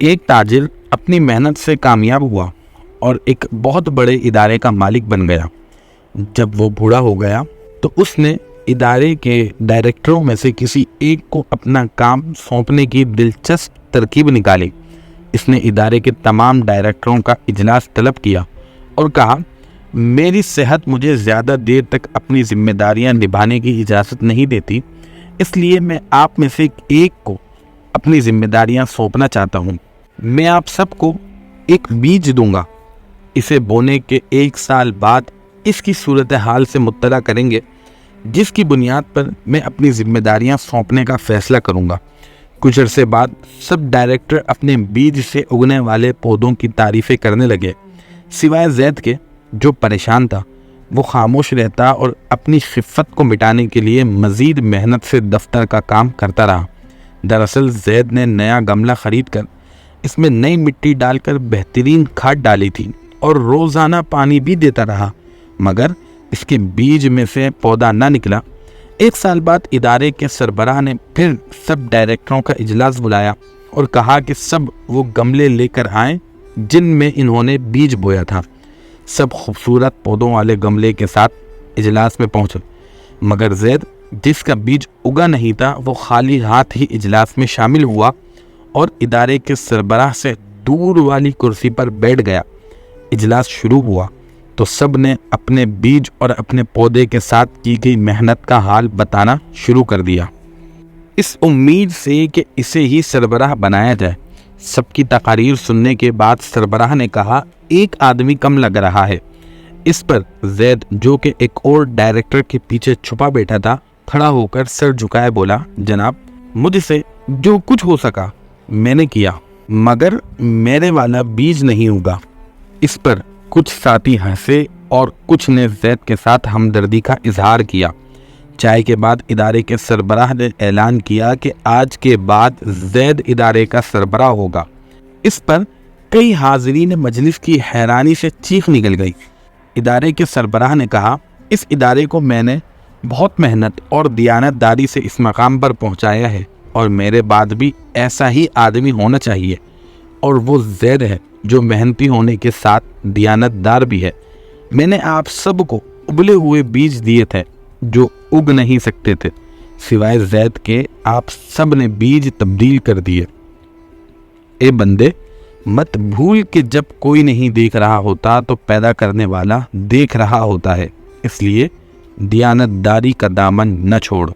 ایک تاجر اپنی محنت سے کامیاب ہوا اور ایک بہت بڑے ادارے کا مالک بن گیا۔ جب وہ بوڑھا ہو گیا تو اس نے ادارے کے ڈائریکٹروں میں سے کسی ایک کو اپنا کام سونپنے کی دلچسپ ترکیب نکالی۔ اس نے ادارے کے تمام ڈائریکٹروں کا اجلاس طلب کیا اور کہا، میری صحت مجھے زیادہ دیر تک اپنی ذمہ داریاں نبھانے کی اجازت نہیں دیتی، اس لیے میں آپ میں سے ایک کو اپنی ذمہ داریاں سونپنا چاہتا ہوں۔ میں آپ سب کو ایک بیج دوں گا، اسے بونے کے 1 سال بعد اس کی صورتحال سے مطلع کریں گے، جس کی بنیاد پر میں اپنی ذمہ داریاں سونپنے کا فیصلہ کروں گا۔ کچھ عرصے بعد سب ڈائریکٹر اپنے بیج سے اگنے والے پودوں کی تعریفیں کرنے لگے، سوائے زید کے جو پریشان تھا۔ وہ خاموش رہتا اور اپنی خفت کو مٹانے کے لیے مزید محنت سے دفتر کا کام کرتا رہا۔ دراصل زید نے نیا گملہ خرید کر اس میں نئی مٹی ڈال کر بہترین کھاد ڈالی تھی اور روزانہ پانی بھی دیتا رہا، مگر اس کے بیج میں سے پودا نہ نکلا۔ 1 سال بعد ادارے کے سربراہ نے پھر سب ڈائریکٹروں کا اجلاس بلایا اور کہا کہ سب وہ گملے لے کر آئیں جن میں انہوں نے بیج بویا تھا۔ سب خوبصورت پودوں والے گملے کے ساتھ اجلاس میں پہنچے، مگر زید جس کا بیج اگا نہیں تھا وہ خالی ہاتھ ہی اجلاس میں شامل ہوا اور ادارے کے سربراہ سے دور والی کرسی پر بیٹھ گیا۔ اجلاس شروع ہوا تو سب نے اپنے بیج اور اپنے پودے کے ساتھ کی گئی محنت کا حال بتانا شروع کر دیا، اس امید سے کہ اسے ہی سربراہ بنایا جائے۔ سب کی تقاریر سننے کے بعد سربراہ نے کہا، ایک آدمی کم لگ رہا ہے۔ اس پر زید جو کہ ایک اور ڈائریکٹر کے پیچھے چھپا بیٹھا تھا، کھڑا ہو کر سر جھکائے بولا، جناب، مجھ سے جو کچھ ہو سکا میں نے کیا، مگر میرے والا بیج نہیں ہوگا۔ اس پر کچھ ساتھی ہنسے اور کچھ نے زید کے ساتھ ہمدردی کا اظہار کیا۔ چائے کے بعد ادارے کے سربراہ نے اعلان کیا کہ آج کے بعد زید ادارے کا سربراہ ہوگا۔ اس پر کئی حاضرین مجلس کی حیرانی سے چیخ نکل گئی۔ ادارے کے سربراہ نے کہا، اس ادارے کو میں نے بہت محنت اور دیانت داری سے اس مقام پر پہنچایا ہے اور میرے بعد بھی ایسا ہی آدمی ہونا چاہیے، اور وہ زید ہے جو محنتی ہونے کے ساتھ دیانت دار بھی ہے۔ میں نے آپ سب کو ابلے ہوئے بیج دیے تھے جو اگ نہیں سکتے تھے، سوائے زید کے آپ سب نے بیج تبدیل کر دیے۔ اے بندے، مت بھول کہ جب کوئی نہیں دیکھ رہا ہوتا تو پیدا کرنے والا دیکھ رہا ہوتا ہے، اس لیے دیانت داری کا دامن نہ چھوڑ۔